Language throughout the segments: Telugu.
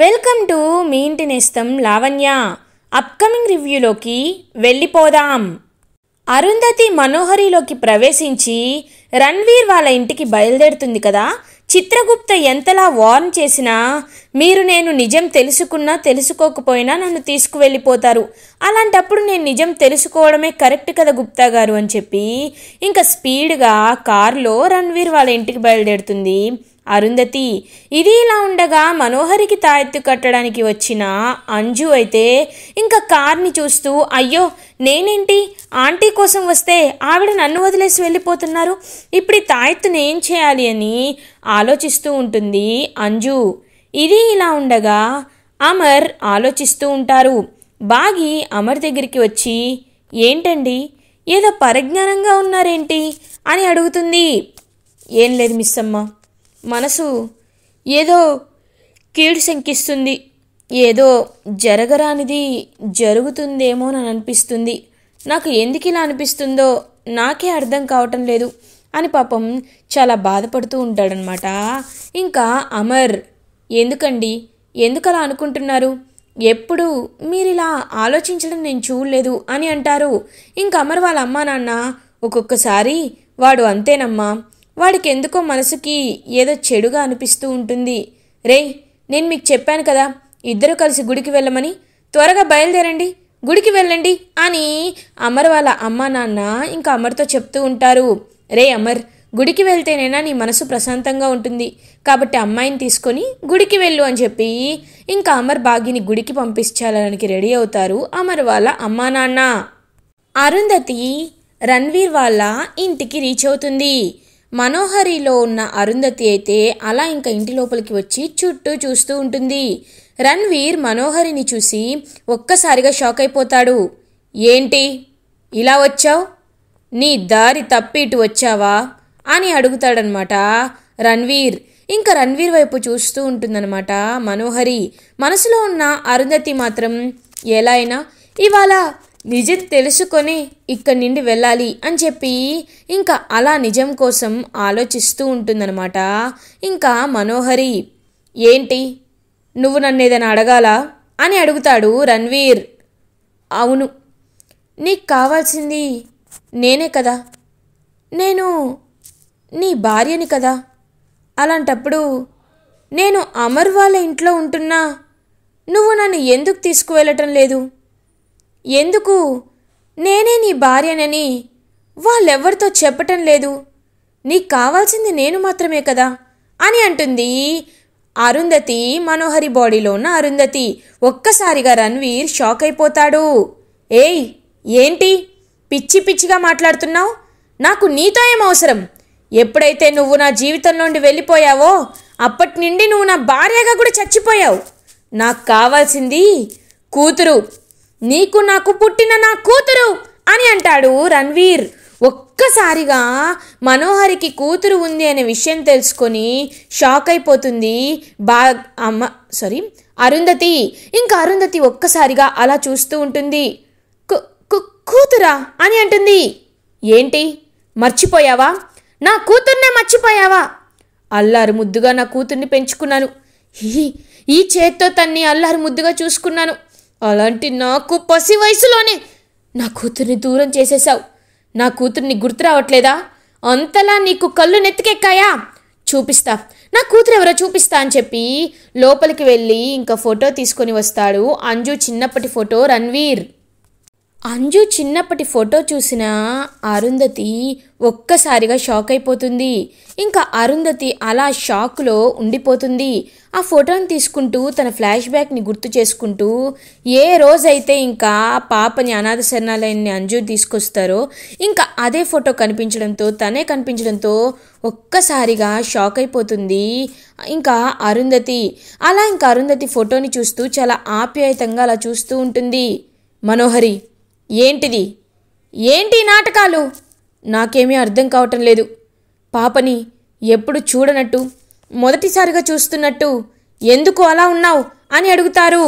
వెల్కమ్ టు మీ ఇంటి నేస్తం లావణ్య. అప్కమింగ్ రివ్యూలోకి వెళ్ళిపోదాం. అరుంధతి మనోహరిలోకి ప్రవేశించి రణ్వీర్ వాళ్ళ ఇంటికి బయలుదేరుతుంది కదా. చిత్రగుప్త ఎంతలా వార్న్ చేసినా మీరు నేను నిజం తెలుసుకున్నా తెలుసుకోకపోయినా నన్ను తీసుకువెళ్ళిపోతారు, అలాంటప్పుడు నేను నిజం తెలుసుకోవడమే కరెక్ట్ కదా గుప్తా గారు అని చెప్పి ఇంకా స్పీడ్గా కారులో రణ్వీర్ వాళ్ళ ఇంటికి బయలుదేరుతుంది అరుంధతి. ఇది ఇలా ఉండగా మనోహరికి తాయెత్తు కట్టడానికి వచ్చిన అంజు అయితే ఇంకా కార్ని చూస్తూ అయ్యో నేనేంటి ఆంటీ కోసం వస్తే ఆవిడ నన్ను వదిలేసి వెళ్ళిపోతున్నారు, ఇప్పుడు ఈ తాయెత్తుని ఏం చేయాలి అని ఆలోచిస్తూ ఉంటుంది అంజు. ఇది ఇలా ఉండగా అమర్ ఆలోచిస్తూ ఉంటారు. బాగి అమర్ దగ్గరికి వచ్చి ఏంటండి ఏదో పరిజ్ఞానంగా ఉన్నారేంటి అని అడుగుతుంది. ఏం లేదు మిస్ అమ్మ, మనసు ఏదో కీడు శంకిస్తుంది, ఏదో జరగరానిది జరుగుతుందేమోనని అనిపిస్తుంది, నాకు ఎందుకు ఇలా అనిపిస్తుందో నాకే అర్థం కావటం లేదు అని పాపం చాలా బాధపడుతూ ఉంటాడనమాట. ఇంకా అమర్ ఎందుకండి ఎందుకు అలా అనుకుంటున్నారు, ఎప్పుడు మీరు ఇలా ఆలోచించడం నేను చూడలేదు అని అంటారు. ఇంకా అమర్ వాళ్ళ అమ్మా నాన్న ఒక్కొక్కసారి వాడు అంతేనమ్మా, వాడికి ఎందుకో మనసుకి ఏదో చెడుగా అనిపిస్తూ ఉంటుంది. రేయ్ నేను మీకు చెప్పాను కదా ఇద్దరు కలిసి గుడికి వెళ్ళమని, త్వరగా బయలుదేరండి గుడికి వెళ్ళండి అని అమర్ వాళ్ళ అమ్మా నాన్న ఇంకా అమర్తో చెప్తూ ఉంటారు. రే అమర్, గుడికి వెళ్తేనైనా నీ మనసు ప్రశాంతంగా ఉంటుంది కాబట్టి అమ్మాయిని తీసుకొని గుడికి వెళ్ళు అని చెప్పి ఇంకా అమర్ బాగిని గుడికి పంపించాలడానికి రెడీ అవుతారు అమర్ వాళ్ళ అమ్మా నాన్న. అరుంధతి రణ్వీర్ వాళ్ళ ఇంటికి రీచ్ అవుతుంది. మనోహరిలో ఉన్న అరుంధతి అయితే అలా ఇంకా ఇంటి లోపలికి వచ్చి చుట్టూ చూస్తూ ఉంటుంది. రణ్వీర్ మనోహరిని చూసి ఒక్కసారిగా షాక్ అయిపోతాడు. ఏంటి ఇలా వచ్చావు, నీ దారి తప్పి ఇటు వచ్చావా అని అడుగుతాడనమాట రణ్వీర్. ఇంకా రణ్వీర్ వైపు చూస్తూ ఉంటుందన్నమాట మనోహరి. మనసులో ఉన్న అరుంధతి మాత్రం ఎలా అయినా ఇవాళ నిజం తెలుసుకొని ఇక్కడి నుండి వెళ్ళాలి అని చెప్పి ఇంకా అలా నిజం కోసం ఆలోచిస్తూ ఉంటుందన్నమాట. ఇంకా మనోహరి ఏంటి నువ్వు నన్ను ఏదైనా అడగాలా అని అడుగుతాడు రణ్వీర్. అవును, నీకు కావాల్సింది నేనే కదా, నేను నీ భార్యని కదా, అలాంటప్పుడు నేను అమర్ వాళ్ళ ఇంట్లో ఉంటున్నా నువ్వు నన్ను ఎందుకు తీసుకువెళ్ళటం లేదు, ఎందుకు నేనే నీ భార్యనని వాళ్ళెవరితో చెప్పటం లేదు, నీకు కావాల్సింది నేను మాత్రమే కదా అని అంటుంది అరుంధతి. మనోహరి బాడీలో ఉన్న అరుంధతి. ఒక్కసారిగా రణ్వీర్ షాక్ అయిపోతాడు. ఏయ్ ఏంటి పిచ్చి పిచ్చిగా మాట్లాడుతున్నావు, నాకు నీతో ఏం అవసరం, ఎప్పుడైతే నువ్వు నా జీవితంలో నుండి వెళ్ళిపోయావో అప్పటి నుండి నువ్వు నా భార్యగా కూడా చచ్చిపోయావు, నాకు కావాల్సింది కూతురు, నీకు నాకు పుట్టిన నా కూతురు అని అంటాడు రణ్వీర్. ఒక్కసారిగా మనోహరికి కూతురు ఉంది అనే విషయం తెలుసుకొని షాక్ అయిపోతుంది అరుంధతి. ఇంకా అరుంధతి ఒక్కసారిగా అలా చూస్తూ ఉంటుంది. కూతురా అని అంటుంది. ఏంటి మర్చిపోయావా, నా కూతుర్నే మర్చిపోయావా, అల్లారు ముద్దుగా నా కూతుర్ని పెంచుకున్నాను, ఈ చేత్తో తన్ని అల్లారు ముద్దుగా చూసుకున్నాను, అలాంటి నాకు పసి వయసులోనే నా కూతుర్ని దూరం చేసేశావు, నా కూతుర్ని గుర్తు రావట్లేదా, అంతలా నీకు కళ్ళు నెత్తికెక్కాయా, చూపిస్తా నా కూతురు ఎవరో చూపిస్తా అని చెప్పి లోపలికి వెళ్ళి ఇంకా ఫోటో తీసుకొని వస్తాడు అంజు చిన్నప్పటి ఫోటో రణ్వీర్. అంజు చిన్నప్పటి ఫోటో చూసిన అరుంధతి ఒక్కసారిగా షాక్ అయిపోతుంది. ఇంకా అరుంధతి అలా షాక్లో ఉండిపోతుంది. ఆ ఫోటోని తీసుకుంటూ తన ఫ్లాష్ బ్యాక్ని గుర్తు చేసుకుంటూ ఏ రోజైతే ఇంకా పాపని అనాథ శరణాలయాన్ని అంజు తీసుకొస్తారో ఇంకా అదే ఫోటో తనే కనిపించడంతో ఒక్కసారిగా షాక్ అయిపోతుంది ఇంకా అరుంధతి. అలా ఇంకా అరుంధతి ఫోటోని చూస్తూ చాలా ఆప్యాయతంగా అలా చూస్తూ ఉంటుంది. మనోహరి ఏంటిది, ఏంటి నాటకాలు, నాకేమీ అర్థం కావటం లేదు, పాపని ఎప్పుడు చూడనట్టు మొదటిసారిగా చూస్తున్నట్టు ఎందుకు అలా ఉన్నావు అని అడుగుతారు.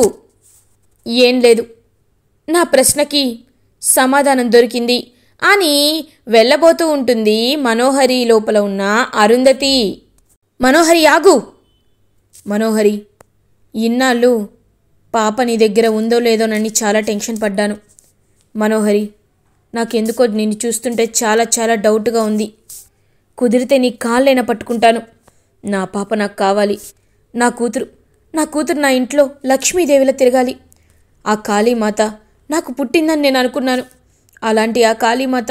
ఏం లేదు, నా ప్రశ్నకి సమాధానం దొరికింది అని వెళ్ళబోతూ ఉంటుంది మనోహరి లోపల ఉన్న అరుంధతి. మనోహరి ఆగు, మనోహరి ఇన్నాళ్ళు పాప నీ దగ్గర ఉందో లేదోనని చాలా టెన్షన్ పడ్డాను. మనోహరి, నాకెందుకో నిన్ను చూస్తుంటే చాలా చాలా డౌట్గా ఉంది. కుదిరితే నీ కాళ్ళైనా పట్టుకుంటాను. నా పాప నాకు కావాలి. నా కూతురు నా ఇంట్లో లక్ష్మీదేవిలా తిరగాలి. ఆ కాళీమాత నాకు పుట్టిందని నేను అనుకున్నాను. అలాంటి ఆ కాళీమాత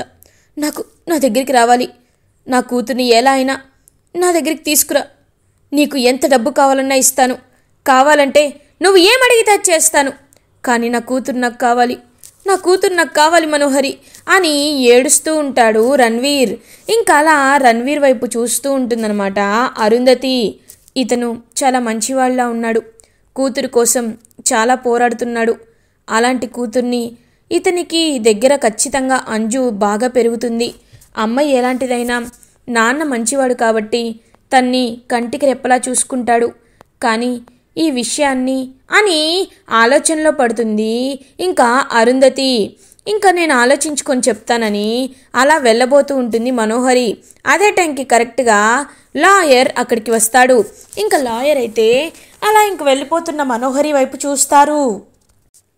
నా దగ్గరికి రావాలి. నా కూతుర్ని ఎలా అయినా నా దగ్గరికి తీసుకురా. నీకు ఎంత డబ్బు కావాలన్నా ఇస్తాను. కావాలంటే నువ్వు ఏమడిగితే చేస్తాను. కానీ నా కూతురు నాకు కావాలి మనోహరి అని ఏడుస్తూ ఉంటాడు రణ్వీర్. ఇంకా అలా రణ్వీర్ వైపు చూస్తూ ఉంటుందన్నమాట అరుంధతి. ఇతను చాలా మంచివాళ్ళ ఉన్నాడు. కూతురు కోసం చాలా పోరాడుతున్నాడు. అలాంటి కూతుర్ని ఇతనికి దగ్గర ఖచ్చితంగా అంజు బాగా పెరుగుతుంది. అమ్మాయి ఎలాంటిదైనా నాన్న మంచివాడు కాబట్టి తన్ని కంటికి రెప్పలా చూసుకుంటాడు. కానీ ఈ విషయాన్ని అని ఆలోచనలో పడుతుంది ఇంకా అరుంధతి. ఇంకా నేను ఆలోచించుకొని చెప్తానని అలా వెళ్ళబోతూ ఉంటుంది మనోహరి. అదే టైంకి కరెక్ట్గా లాయర్ అక్కడికి వస్తాడు. ఇంకా లాయర్ అయితే అలా ఇంక వెళ్ళిపోతున్న మనోహరి వైపు చూస్తారు.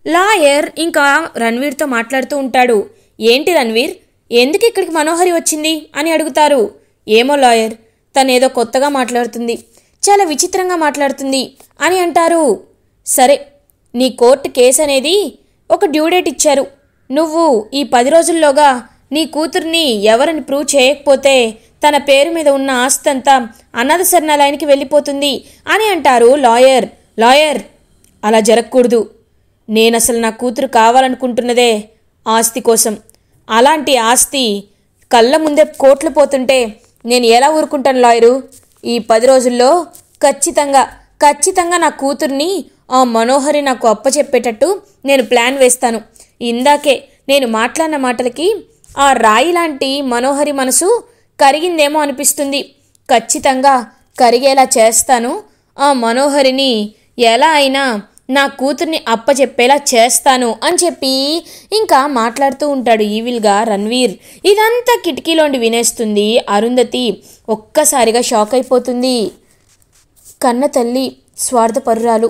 లాయర్ ఇంకా రణ్వీర్తో మాట్లాడుతూ ఉంటాడు. ఏంటి రణ్వీర్, ఎందుకు ఇక్కడికి మనోహరి వచ్చింది అని అడుగుతారు. ఏమో లాయర్, తనేదో కొత్తగా మాట్లాడుతుంది, చాలా విచిత్రంగా మాట్లాడుతుంది అని అంటారు. సరే, నీ కోర్టు కేసు అనేది ఒక డ్యూ డేట్ ఇచ్చారు. నువ్వు ఈ 10 రోజుల్లోగా నీ కూతుర్ని ఎవరిని ప్రూవ్ చేయకపోతే తన పేరు మీద ఉన్న ఆస్తంతా అనాథ శరణాలయానికి వెళ్ళిపోతుంది అని అంటారు లాయర్. లాయర్, అలా జరగకూడదు. నేనసలు నా కూతురు కావాలనుకుంటున్నదే ఆస్తి కోసం. అలాంటి ఆస్తి కళ్ళ ముందే కోట్లు పోతుంటే నేను ఎలా ఊరుకుంటాను లాయరు? ఈ 10 రోజుల్లో ఖచ్చితంగా నా కూతుర్ని ఆ మనోహరి నాకు అప్పచెప్పేటట్టు నేను ప్లాన్ వేస్తాను. ఇందాకే నేను మాట్లాడిన మాటలకి ఆ రాయి లాంటి మనోహరి మనసు కరిగిందేమో అనిపిస్తుంది. ఖచ్చితంగా కరిగేలా చేస్తాను. ఆ మనోహరిని ఎలా అయినా నా కూతుర్ని అప్పచెప్పేలా చేస్తాను అని చెప్పి ఇంకా మాట్లాడుతూ ఉంటాడు ఈవిల్గా రణ్వీర్. ఇదంతా కిటికీలోండి వినేస్తుంది అరుంధతి. ఒక్కసారిగా షాక్ అయిపోతుంది. కన్న తల్లి స్వార్థపరురాలు,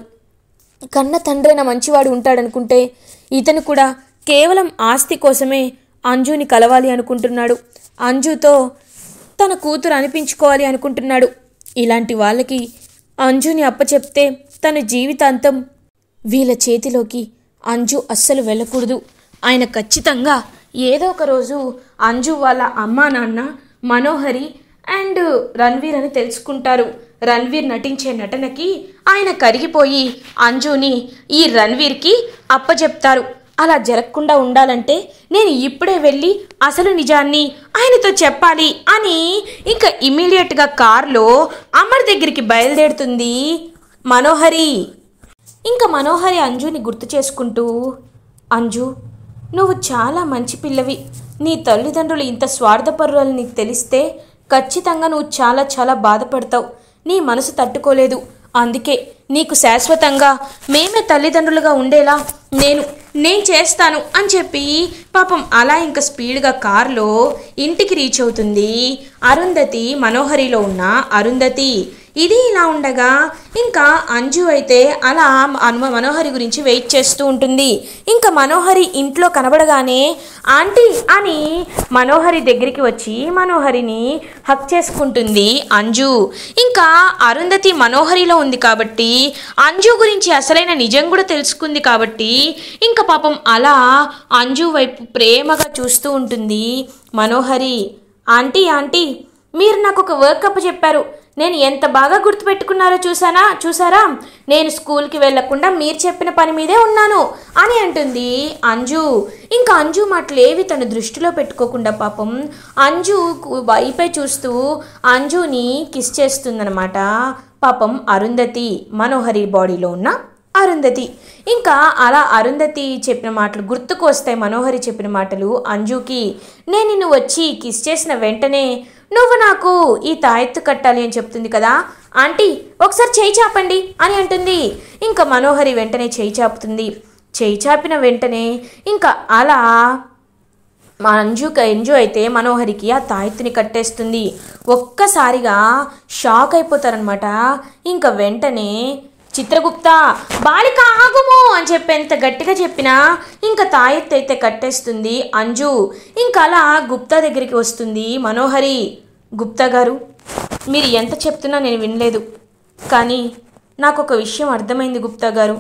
కన్న తండ్రైన మంచివాడు ఉంటాడనుకుంటే ఇతను కూడా కేవలం ఆస్తి కోసమే అంజుని కలవాలి అనుకుంటున్నాడు. అంజుతో తన కూతురు అనిపించుకోవాలి అనుకుంటున్నాడు. ఇలాంటి వాళ్ళకి అంజుని అప్పచెప్తే తన జీవితాంతం వీళ్ళ చేతిలోకి అంజు అస్సలు వెళ్ళకూడదు. ఆయన ఖచ్చితంగా ఏదో ఒక రోజు అంజు వాళ్ళ అమ్మా నాన్న మనోహరి అండ్ రణ్వీర్ అని తెలుసుకుంటారు. రణ్వీర్ నటించే నటనకి ఆయన కరిగిపోయి అంజుని ఈ రణ్వీర్కి అప్పచెప్తారు. అలా జరగకుండా ఉండాలంటే నేను ఇప్పుడే వెళ్ళి అసలు నిజాన్ని ఆయనతో చెప్పాలి అని ఇంకా ఇమ్మీడియట్గా కారులో అమర్ దగ్గరికి బయలుదేరుతుంది మనోహరి. ఇంకా మనోహరి అంజుని గుర్తు చేసుకుంటూ, అంజు, నువ్వు చాలా మంచి పిల్లవి. నీ తల్లిదండ్రులు ఇంత స్వార్థపరులని నీకు తెలిస్తే ఖచ్చితంగా నువ్వు చాలా చాలా బాధపడతావు. నీ మనసు తట్టుకోలేదు. అందుకే నీకు శాశ్వతంగా మేమే తల్లిదండ్రులుగా ఉండేలా నేను చేస్తాను అని చెప్పి పాపం అలా ఇంకా స్పీడ్గా కారులో ఇంటికి రీచ్ అవుతుంది అరుంధతి. మనోహరిలో ఉన్న అరుంధతి. ఇది ఇలా ఉండగా ఇంకా అంజు అయితే అలా మనోహరి గురించి వెయిట్ చేస్తూ ఉంటుంది. ఇంకా మనోహరి ఇంట్లో కనబడగానే ఆంటీ అని మనోహరి దగ్గరికి వచ్చి మనోహరిని హక్ చేసుకుంటుంది అంజు. ఇంకా అరుంధతి మనోహరిలో ఉంది కాబట్టి అంజు గురించి అసలైన నిజం కూడా తెలుసుకుంది కాబట్టి ఇంకా పాపం అలా అంజు వైపు ప్రేమగా చూస్తూ ఉంటుంది మనోహరి. ఆంటీ, మీరు నాకు ఒక వర్క్ చెప్పారు. నేను ఎంత బాగా గుర్తుపెట్టుకున్నారో చూసారా? నేను స్కూల్కి వెళ్లకుండా మీరు చెప్పిన పని మీదే ఉన్నాను అని అంటుంది అంజు. ఇంకా అంజు మాటలేవి తన దృష్టిలో పెట్టుకోకుండా పాపం అంజు వైపే చూస్తూ అంజుని కిస్ చేస్తుందన్నమాట పాపం అరుంధతి, మనోహరి బాడీలో ఉన్న అరుంధతి. ఇంకా అలా అరుంధతి చెప్పిన మాటలు గుర్తుకు వస్తాయి. మనోహరి చెప్పిన మాటలు అంజుకి. నేను నిన్ను వచ్చి కిస్ చేసిన వెంటనే నువ్వు నాకు ఈ తాయెత్తు కట్టాలి అని చెప్తుంది కదా ఆంటీ, ఒకసారి చేయి చాపండి అని అంటుంది. ఇంకా మనోహరి వెంటనే చేయి చాపుతుంది. చేయి చాపిన వెంటనే ఇంకా అలా అంజు అయితే మనోహరికి ఆ తాయెత్తుని కట్టేస్తుంది. ఒక్కసారిగా షాక్ అయిపోతారనమాట. ఇంకా వెంటనే చిత్రగుప్త బాలిక ఆగుము అని చెప్పి ఎంత గట్టిగా చెప్పినా ఇంకా తాయెత్తు అయితే కట్టేస్తుంది అంజు. ఇంకా అలా గుప్తా దగ్గరికి వస్తుంది మనోహరి. గుప్తా గారు, మీరు ఎంత చెప్తున్నా నేను వినలేదు, కానీ నాకు ఒక విషయం అర్థమైంది గుప్తా గారు.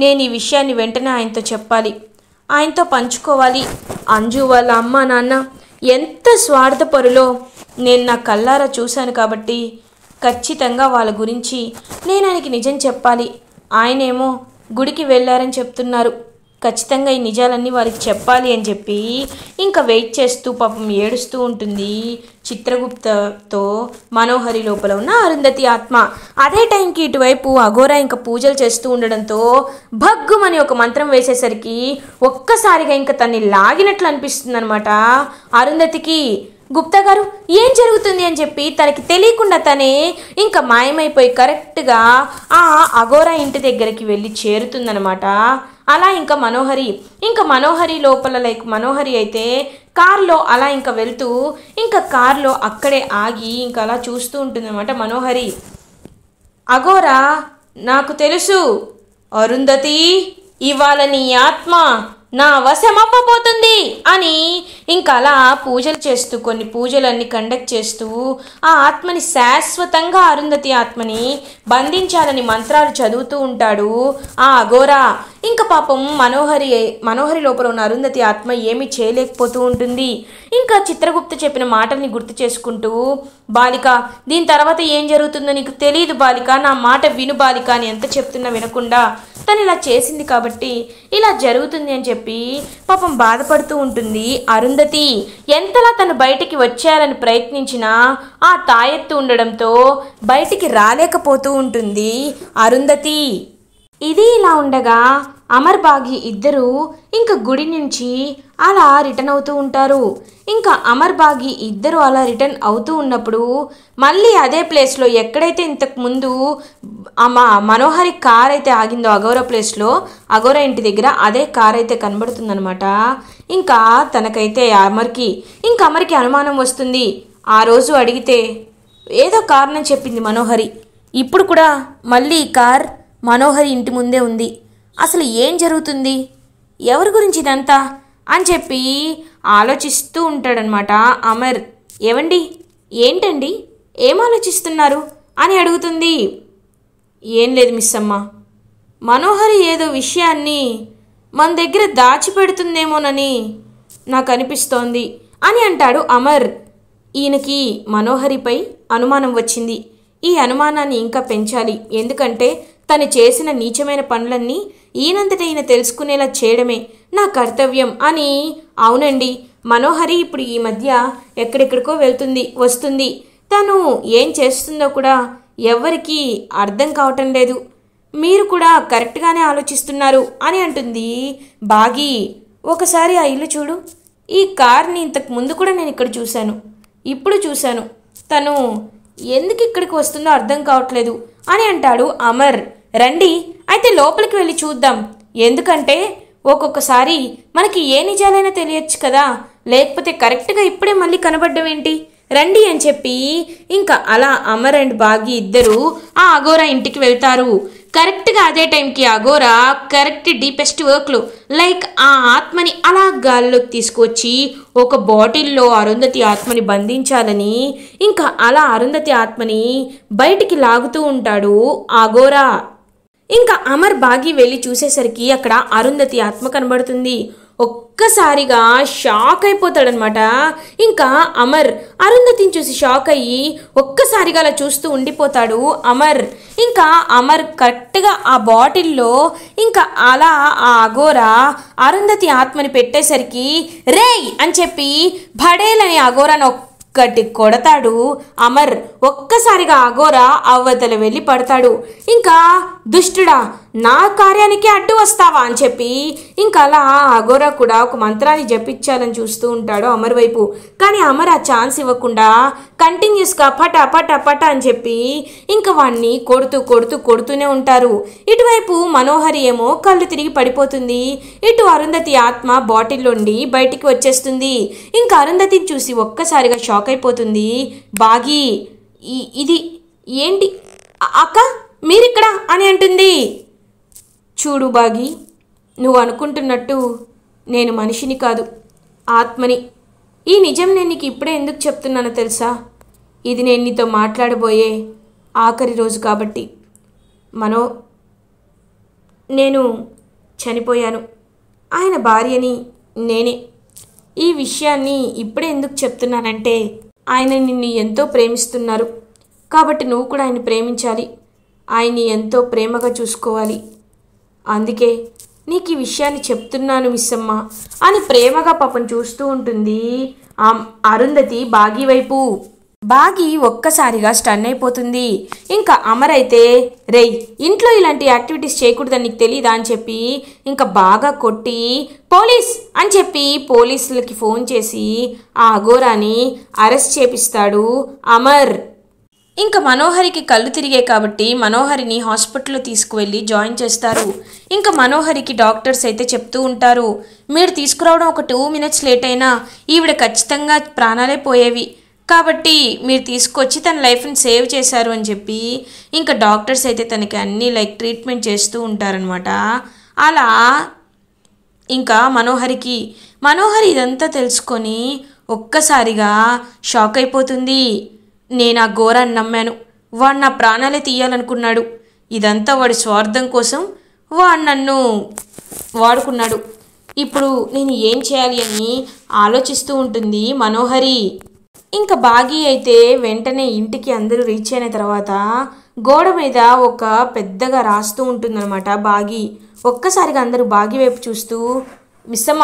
నేను ఈ విషయాన్ని వెంటనే ఆయనతో చెప్పాలి, ఆయనతో పంచుకోవాలి. అంజు వాళ్ళ అమ్మ నాన్న ఎంత స్వార్థపరులో నేను నా కళ్ళారా చూశాను కాబట్టి ఖచ్చితంగా వాళ్ళ గురించి నేను ఆయనకి నిజం చెప్పాలి. ఆయనేమో గుడికి వెళ్ళారని చెప్తున్నారు, ఖచ్చితంగా ఈ నిజాలన్నీ వారికి చెప్పాలి అని చెప్పి ఇంకా వెయిట్ చేస్తూ పాపం ఏడుస్తూ ఉంటుంది చిత్రగుప్తతో మనోహరి లోపల ఉన్న అరుంధతి ఆత్మ. అదే టైంకి ఇటువైపు అఘోరా ఇంకా పూజలు చేస్తూ ఉండడంతో భగ్గుమని ఒక మంత్రం వేసేసరికి ఒక్కసారిగా ఇంకా తన్ని లాగినట్లు అనిపిస్తుంది అనమాట అరుంధతికి. గుప్తా గారు ఏం జరుగుతుంది అని చెప్పి తనకి తెలియకుండా తనే ఇంకా మాయమైపోయి కరెక్ట్గా ఆ అఘోరా ఇంటి దగ్గరికి వెళ్ళి చేరుతుందనమాట. అలా ఇంకా మనోహరి లోపల మనోహరి అయితే కార్లో అలా ఇంకా వెళ్తూ ఇంకా కార్లో అక్కడే ఆగి ఇంకా అలా చూస్తూ ఉంటుందన్నమాట మనోహరి. అఘోరా, నాకు తెలుసు అరుంధతి, ఇవాళ నీ ఆత్మ నా వశమవ్వబోతుంది అని ఇంకా అలా పూజలు చేస్తూ కొన్ని పూజలన్నీ కండక్ట్ చేస్తూ ఆ ఆత్మని శాశ్వతంగా అరుంధతి ఆత్మని బంధించాలని మంత్రాలు చదువుతూ ఉంటాడు ఆ అఘోరా. ఇంకా పాపం మనోహరి లోపల ఉన్న అరుంధతి ఆత్మ ఏమీ చేయలేకపోతూ ఉంటుంది. ఇంకా చిత్రగుప్త చెప్పిన మాటల్ని గుర్తు చేసుకుంటూ, బాలిక, దీని తర్వాత ఏం జరుగుతుందో నీకు తెలియదు బాలిక, నా మాట విను బాలిక అని ఎంత చెప్తున్నా వినకుండా తను ఇలా చేసింది కాబట్టి ఇలా జరుగుతుంది అని చెప్పి పాపం బాధపడుతూ ఉంటుంది అరుంధతి. ఎంతలా తను బయటికి వచ్చేయాలని ప్రయత్నించినా ఆ తాయెత్తు ఉండడంతో బయటికి రాలేకపోతూ ఉంటుంది అరుంధతి. ఇది ఇలా ఉండగా అమర్ బాగి ఇద్దరు ఇంకా గుడి నుంచి అలా రిటర్న్ అవుతూ ఉంటారు. ఇంకా అమర్ బాగి ఇద్దరు అలా రిటర్న్ అవుతూ ఉన్నప్పుడు మళ్ళీ అదే ప్లేస్లో ఎక్కడైతే ఇంతకు ముందు మనోహరి కార్ అయితే ఆగిందో అఘోరా ప్లేస్లో, అఘోరా ఇంటి దగ్గర అదే కార్ అయితే కనబడుతుందనమాట. ఇంకా తనకైతే అమర్కి అనుమానం వస్తుంది. ఆ రోజు అడిగితే ఏదో కారణం చెప్పింది మనోహరి, ఇప్పుడు కూడా మళ్ళీ ఈ కార్ మనోహరి ఇంటి ముందే ఉంది. అసలు ఏం జరుగుతుంది, ఎవరి గురించి ఇదంతా అని చెప్పి ఆలోచిస్తూ ఉంటాడనమాట అమర్. ఏవండి, ఏంటండి, ఏం ఆలోచిస్తున్నారు అని అడుగుతుంది. ఏం లేదు మిస్ అమ్మ, మనోహరి ఏదో విషయాన్ని మన దగ్గర దాచిపెడుతుందేమోనని నాకు అనిపిస్తోంది అని అంటాడు అమర్. ఈయనకి మనోహరిపై అనుమానం వచ్చింది. ఈ అనుమానాన్ని ఇంకా పెంచాలి, ఎందుకంటే తను చేసిన నీచమైన పనులన్నీ ఈయనంతట ఈయన తెలుసుకునేలా చేయడమే నా కర్తవ్యం అని. అవునండి, మనోహరి ఇప్పుడు ఈ మధ్య ఎక్కడెక్కడికో వస్తుంది. తను ఏం చేస్తుందో కూడా ఎవ్వరికీ అర్థం కావటం లేదు. మీరు కూడా కరెక్ట్గానే ఆలోచిస్తున్నారు అని అంటుంది బాగి. ఒకసారి ఆ ఇల్లు చూడు, ఈ కార్ని ఇంతకు ముందు కూడా నేను ఇక్కడ చూశాను, ఇప్పుడు చూశాను. తను ఎందుకు ఇక్కడికి వస్తుందో అర్థం కావట్లేదు అని అంటాడు అమర్. రండి అయితే లోపలికి వెళ్ళి చూద్దాం, ఎందుకంటే ఒక్కొక్కసారి మనకి ఏ నిజాలైనా తెలియచ్చు కదా, లేకపోతే కరెక్ట్గా ఇప్పుడే మళ్ళీ కనబడ్డం ఏంటి, రండి అని చెప్పి ఇంకా అలా అమర్ అండ్ బాగి ఇద్దరు ఆ అఘోరా ఇంటికి వెళ్తారు. కరెక్ట్గా అదే టైంకి అఘోరా కరెక్ట్ డీపెస్ట్ వర్క్లో ఆ ఆత్మని అలా గాల్లోకి తీసుకొచ్చి ఒక బాటిల్లో అరుంధతి ఆత్మని బంధించాలని ఇంకా అలా అరుంధతి ఆత్మని బయటికి లాగుతూ ఉంటాడు అఘోరా. ఇంకా అమర్ బాగి వెళ్ళి చూసేసరికి అక్కడ అరుంధతి ఆత్మ కనబడుతుంది. ఒక్కసారిగా షాక్ అయిపోతాడనమాట. ఇంకా అమర్ అరుంధతిని చూసి షాక్ అయ్యి ఒక్కసారిగా అలా చూస్తూ ఉండిపోతాడు అమర్. ఇంకా అమర్ కరెక్ట్గా ఆ బాటిల్లో ఇంకా అలా ఆ అఘోరా అరుంధతి ఆత్మని పెట్టేసరికి రేయ్ అని చెప్పి భడేలని అఘోరాను ఒక్కటి కొడతాడు అమర్. ఒక్కసారిగా అఘోరా అవ్వతల వెళ్ళి పడతాడు. ఇంకా దుష్టుడా, నా కార్యానికి అడ్డు వస్తావా అని చెప్పి ఇంకా అలా అఘోరా కూడా ఒక మంత్రాన్ని జపించాలని చూస్తూ ఉంటాడు అమర్ వైపు. కానీ అమర్ ఆ ఛాన్స్ ఇవ్వకుండా కంటిన్యూస్గా పట పట పట అని చెప్పి ఇంకా వాడిని కొడుతూనే ఉంటారు. ఇటువైపు మనోహరి ఏమో కళ్ళు తిరిగి పడిపోతుంది. ఇటు అరుంధతి ఆత్మ బాటిల్లోండి బయటికి వచ్చేస్తుంది. ఇంకా అరుంధతిని చూసి ఒక్కసారిగా షాక్ అయిపోతుంది బాగి. ఇది ఏంటి అక్క మీరిక్కడ అని అంటుంది. చూడు బాగి, నువ్వు అనుకుంటున్నట్టు నేను మనిషిని కాదు, ఆత్మని. ఈ నిజం నేను నీకు ఇప్పుడే ఎందుకు చెప్తున్నానో తెలుసా? ఇది నేను నీతో మాట్లాడబోయే ఆఖరి రోజు కాబట్టి. నేను చనిపోయాను, ఆయన భార్యని నేనే. ఈ విషయాన్ని ఇప్పుడే ఎందుకు చెప్తున్నానంటే ఆయన నిన్ను ఎంతో ప్రేమిస్తున్నారు కాబట్టి నువ్వు కూడా ఆయన ప్రేమించాలి, ఆయన్ని ఎంతో ప్రేమగా చూసుకోవాలి. అందుకే నీకు ఈ విషయాన్ని చెప్తున్నాను మిస్సమ్మ అని ప్రేమగా పాపం చూస్తూ ఉంటుంది అరుంధతి బాగి వైపు. బాగి ఒక్కసారిగా స్టన్ అయిపోతుంది. ఇంకా అమర్ అయితే, రేయ్ ఇంట్లో ఇలాంటి యాక్టివిటీస్ చేయకూడదని నీకు తెలీదా అని చెప్పి ఇంకా బాగా కొట్టి పోలీస్ అని చెప్పి పోలీసులకి ఫోన్ చేసి ఆ అఘోరాని అరెస్ట్ చేపిస్తాడు అమర్. ఇంకా మనోహరికి కళ్ళు తిరిగాయి కాబట్టి మనోహరిని హాస్పిటల్లో తీసుకువెళ్ళి జాయిన్ చేస్తారు. ఇంకా మనోహరికి డాక్టర్స్ అయితే చెప్తూ ఉంటారు, మీరు తీసుకురావడం ఒక 2 minutes లేట్ అయినా ఈవిడ ఖచ్చితంగా ప్రాణాలే పోయేవి, కాబట్టి మీరు తీసుకొచ్చి తన లైఫ్ని సేవ్ చేశారు అని చెప్పి ఇంకా డాక్టర్స్ అయితే తనకి అన్నీ ట్రీట్మెంట్ చేస్తూ ఉంటారనమాట. అలా ఇంకా మనోహరి ఇదంతా తెలుసుకొని ఒక్కసారిగా షాక్ అయిపోతుంది. నేను ఆ ఘోరాన్ని నమ్మాను, వాడు నా ప్రాణాలే తీయాలనుకున్నాడు, ఇదంతా వాడి స్వార్థం కోసం వాడు నన్ను వాడుకున్నాడు, ఇప్పుడు నేను ఏం చేయాలి అని ఆలోచిస్తూ ఉంటుంది మనోహరి. ఇంకా బాగి అయితే వెంటనే ఇంటికి అందరూ రీచ్ అయిన తర్వాత గోడ మీద ఒక పెద్దగా రాస్తూ ఉంటుందన్నమాట బాగి. ఒక్కసారిగా అందరూ బాగి వైపు చూస్తూ, మిస్సమ్మ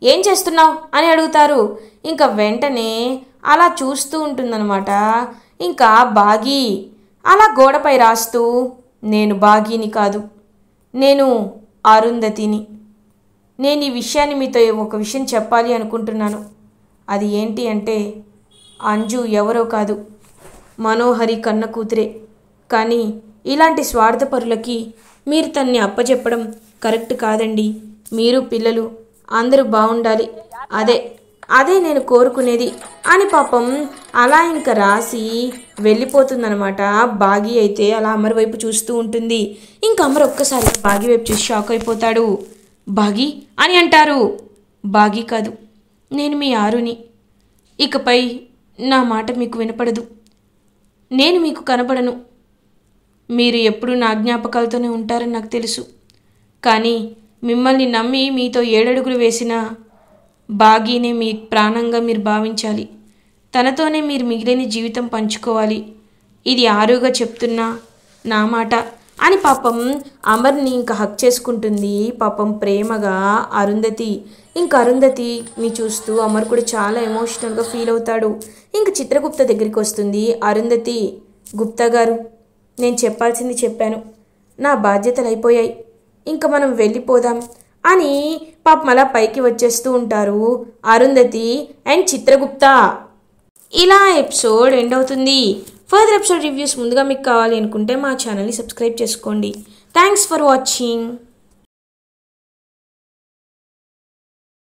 ఏం చేస్తున్నావు అని అడుగుతారు. ఇంకా వెంటనే అలా చూస్తూ ఉంటుందన్నమాట. ఇంకా బాగి అలా గోడపై రాస్తూ, నేను బాగిని కాదు, నేను అరుంధతిని. నేను ఈ విషయాన్ని మీతో ఒక విషయం చెప్పాలి అనుకుంటున్నాను. అది ఏంటి అంటే అంజు ఎవరో కాదు, మనోహరి కన్న కూతురే. కానీ ఇలాంటి స్వార్థపరులకి మీరు తన్ని అప్పచెప్పడం కరెక్ట్ కాదండి. మీరు పిల్లలు అందరూ బాగుండాలి, అదే నేను కోరుకునేది అని పాపం అలా ఇంకా రాసి వెళ్ళిపోతుందనమాట. బాగి అయితే అలా అమర్ వైపు చూస్తూ ఉంటుంది. ఇంకా అమర్ ఒక్కసారి బాగి వైపు చూసి షాక్ అయిపోతాడు. బాగి అని అంటారు. బాగి కాదు, నేను మీ ఆరుని. ఇకపై నా మాట మీకు వినపడదు, నేను మీకు కనపడను. మీరు ఎప్పుడూ నా జ్ఞాపకాలతోనే ఉంటారని నాకు తెలుసు. కానీ మిమ్మల్ని నమ్మి మీతో 7 అడుగులు వేసిన బాగీనే మీ ప్రాణంగా మీరు భావించాలి. తనతోనే మీరు మిగిలిన జీవితం పంచుకోవాలి. ఇది ఆరుగా చెప్తున్నా నా మాట అని పాపం అమర్ని ఇంకా హక్ చేసుకుంటుంది పాపం ప్రేమగా అరుంధతి. ఇంకా అరుంధతిని చూస్తూ అమర్ కూడా చాలా ఎమోషనల్గా ఫీల్ అవుతాడు. ఇంక చిత్రగుప్త దగ్గరికి వస్తుంది అరుంధతి. గుప్తా గారు, నేను చెప్పాల్సింది చెప్పాను, నా బాధ్యతలు అయిపోయాయి, ఇంకా మనం వెళ్ళిపోదాం అని పాపం అలా పైకి వచ్చేస్తూ ఉంటారు అరుంధతి అండ్ చిత్రగుప్త. ఇలా ఎపిసోడ్ ఎండ్ అవుతుంది. ఫర్దర్ ఎపిసోడ్ రివ్యూస్ ముందుగా మీకు కావాలి అనుకుంటే మా ఛానల్ని సబ్స్క్రైబ్ చేసుకోండి. Thanks for watching.